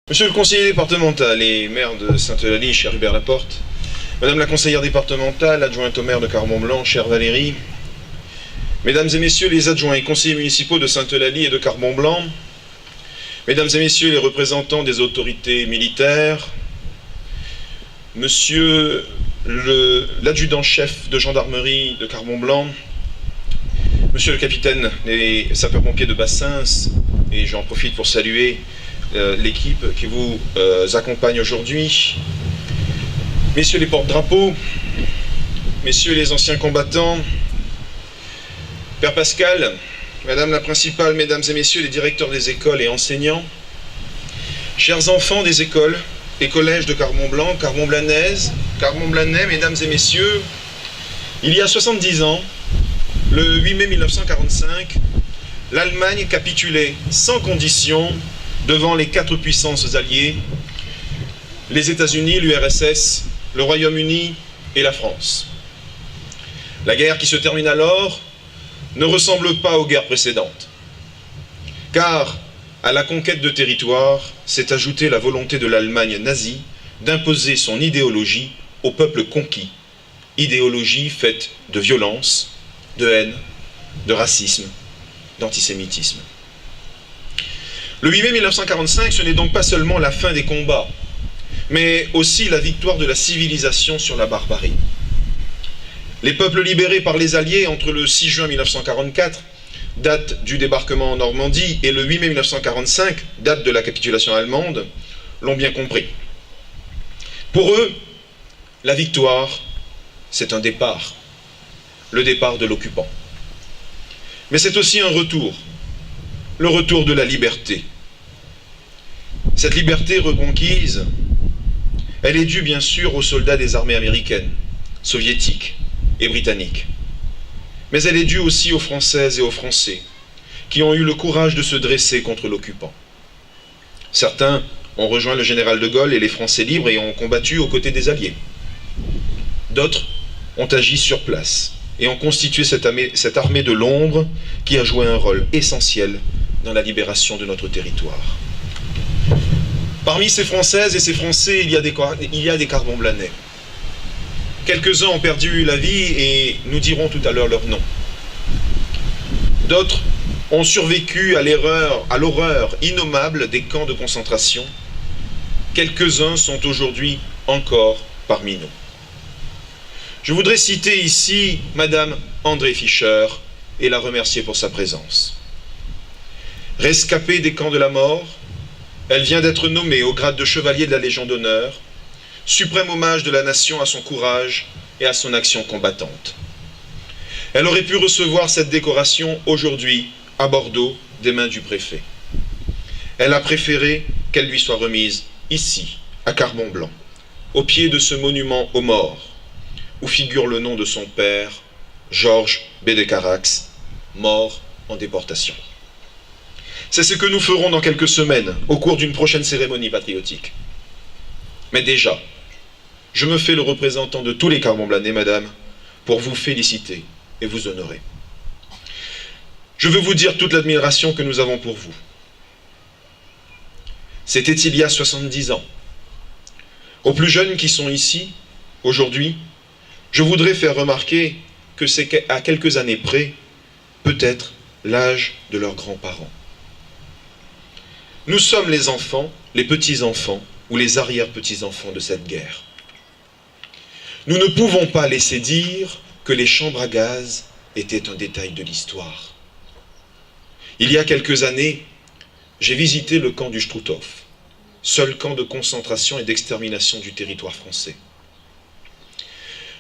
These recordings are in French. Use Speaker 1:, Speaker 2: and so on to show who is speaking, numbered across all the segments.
Speaker 1: Monsieur le conseiller départemental et maire de Sainte-Eulalie, cher Hubert Laporte, Madame la conseillère départementale, adjointe au maire de Carbon-Blanc, chère Valérie, Mesdames et Messieurs les adjoints et conseillers municipaux de Sainte-Eulalie et de Carbon-Blanc, Mesdames et Messieurs les représentants des autorités militaires, Monsieur l'adjudant-chef de gendarmerie de Carbon-Blanc, Monsieur le capitaine des sapeurs-pompiers de Bassins, et j'en profite pour saluer l'équipe qui vous accompagne aujourd'hui, messieurs les porte-drapeaux, messieurs les anciens combattants, Père Pascal, Madame la principale, Mesdames et Messieurs les directeurs des écoles et enseignants, chers enfants des écoles et collèges de Carbon-Blanc, Carbon-Blanais, Mesdames et Messieurs, il y a 70 ans, le 8 mai 1945, l'Allemagne capitulait sans condition devant les 4 puissances alliées, les États-Unis, l'URSS, le Royaume-Uni et la France. La guerre qui se termine alors ne ressemble pas aux guerres précédentes, car à la conquête de territoire s'est ajoutée la volonté de l'Allemagne nazie d'imposer son idéologie au peuple conquis, idéologie faite de violence, de haine, de racisme, d'antisémitisme. Le 8 mai 1945, ce n'est donc pas seulement la fin des combats, mais aussi la victoire de la civilisation sur la barbarie. Les peuples libérés par les Alliés entre le 6 juin 1944, date du débarquement en Normandie, et le 8 mai 1945, date de la capitulation allemande, l'ont bien compris. Pour eux, la victoire, c'est un départ, le départ de l'occupant. Mais c'est aussi un retour, le retour de la liberté. Cette liberté reconquise, elle est due bien sûr aux soldats des armées américaines, soviétiques et britanniques. Mais elle est due aussi aux Françaises et aux Français, qui ont eu le courage de se dresser contre l'occupant. Certains ont rejoint le général de Gaulle et les Français libres et ont combattu aux côtés des Alliés. D'autres ont agi sur place et ont constitué cette armée de l'ombre qui a joué un rôle essentiel dans la libération de notre territoire. Parmi ces Françaises et ces Français, il y a des Carbon-Blanais. Quelques-uns ont perdu la vie et nous dirons tout à l'heure leur nom. D'autres ont survécu à l'horreur innommable des camps de concentration. Quelques-uns sont aujourd'hui encore parmi nous. Je voudrais citer ici Madame André Fischer et la remercier pour sa présence. Rescapée des camps de la mort, elle vient d'être nommée au grade de chevalier de la Légion d'honneur, suprême hommage de la nation à son courage et à son action combattante. Elle aurait pu recevoir cette décoration aujourd'hui à Bordeaux des mains du préfet. Elle a préféré qu'elle lui soit remise ici, à Carbon-Blanc, au pied de ce monument aux morts, où figure le nom de son père, Georges Bédécarax, mort en déportation. C'est ce que nous ferons dans quelques semaines, au cours d'une prochaine cérémonie patriotique. Mais déjà, je me fais le représentant de tous les Carbon-Blanais, madame, pour vous féliciter et vous honorer. Je veux vous dire toute l'admiration que nous avons pour vous. C'était il y a 70 ans. Aux plus jeunes qui sont ici, aujourd'hui, je voudrais faire remarquer que c'est à quelques années près, peut-être, l'âge de leurs grands-parents. Nous sommes les enfants, les petits-enfants ou les arrière-petits-enfants de cette guerre. Nous ne pouvons pas laisser dire que les chambres à gaz étaient un détail de l'histoire. Il y a quelques années, j'ai visité le camp du Struthof, seul camp de concentration et d'extermination du territoire français.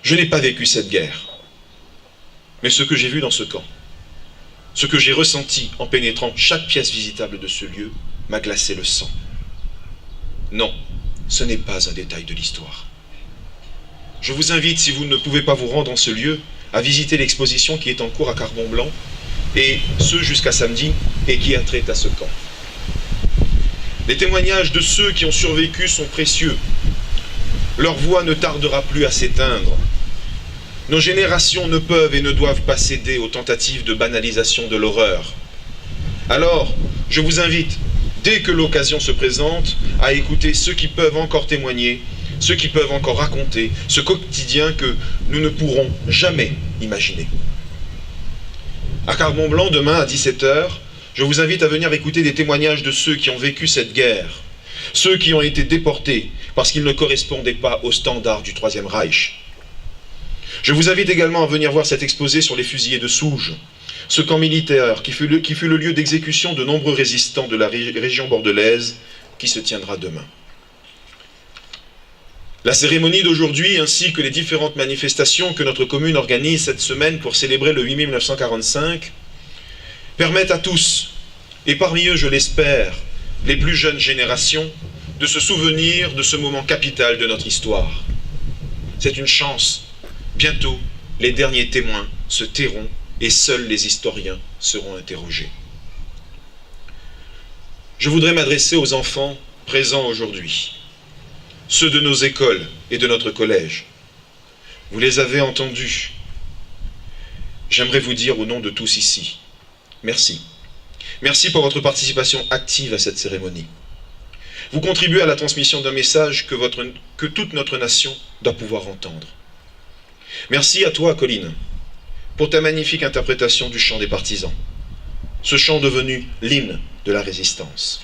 Speaker 1: Je n'ai pas vécu cette guerre, mais ce que j'ai vu dans ce camp, ce que j'ai ressenti en pénétrant chaque pièce visitable de ce lieu, m'a glacé le sang. Non, ce n'est pas un détail de l'histoire. Je vous invite, si vous ne pouvez pas vous rendre en ce lieu, à visiter l'exposition qui est en cours à Carbon-Blanc, et ce jusqu'à samedi, et qui a trait à ce camp. Les témoignages de ceux qui ont survécu sont précieux. Leur voix ne tardera plus à s'éteindre. Nos générations ne peuvent et ne doivent pas céder aux tentatives de banalisation de l'horreur. Alors, je vous invite, dès que l'occasion se présente, à écouter ceux qui peuvent encore témoigner, ceux qui peuvent encore raconter ce quotidien que nous ne pourrons jamais imaginer. À Carbon-Blanc, demain à 17 h, je vous invite à venir écouter des témoignages de ceux qui ont vécu cette guerre, ceux qui ont été déportés parce qu'ils ne correspondaient pas aux standards du Troisième Reich. Je vous invite également à venir voir cet exposé sur les fusillés de Souges, ce camp militaire qui fut le lieu d'exécution de nombreux résistants de la région bordelaise, qui se tiendra demain. La cérémonie d'aujourd'hui, ainsi que les différentes manifestations que notre commune organise cette semaine pour célébrer le 8 mai 1945, permettent à tous, et parmi eux, je l'espère, les plus jeunes générations, de se souvenir de ce moment capital de notre histoire. C'est une chance. Bientôt, les derniers témoins se tairont et seuls les historiens seront interrogés. Je voudrais m'adresser aux enfants présents aujourd'hui, ceux de nos écoles et de notre collège. Vous les avez entendus. J'aimerais vous dire au nom de tous ici, merci. Merci pour votre participation active à cette cérémonie. Vous contribuez à la transmission d'un message que toute notre nation doit pouvoir entendre. Merci à toi, Colline, pour ta magnifique interprétation du chant des partisans. Ce chant devenu l'hymne de la résistance.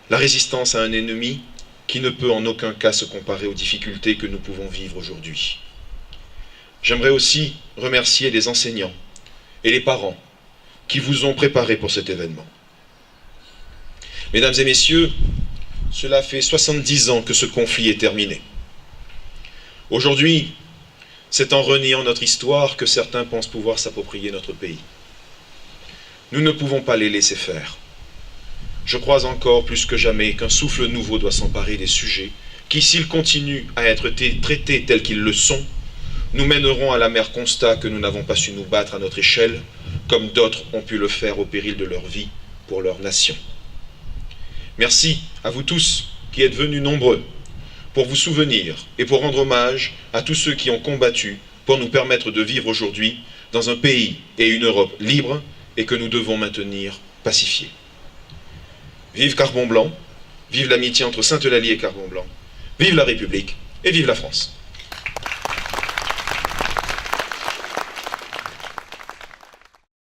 Speaker 1: La résistance à un ennemi qui ne peut en aucun cas se comparer aux difficultés que nous pouvons vivre aujourd'hui. J'aimerais aussi remercier les enseignants et les parents qui vous ont préparé pour cet événement. Mesdames et messieurs, cela fait 70 ans que ce conflit est terminé. Aujourd'hui, c'est en reniant notre histoire que certains pensent pouvoir s'approprier notre pays. Nous ne pouvons pas les laisser faire. Je crois encore plus que jamais qu'un souffle nouveau doit s'emparer des sujets qui, s'ils continuent à être traités tels qu'ils le sont, nous mèneront à l'amer constat que nous n'avons pas su nous battre à notre échelle, comme d'autres ont pu le faire au péril de leur vie pour leur nation. Merci à vous tous qui êtes venus nombreux pour vous souvenir et pour rendre hommage à tous ceux qui ont combattu pour nous permettre de vivre aujourd'hui dans un pays et une Europe libres et que nous devons maintenir pacifiés. Vive Carbon-Blanc, vive l'amitié entre Sainte-Eulalie et Carbon-Blanc, vive la République et vive la France.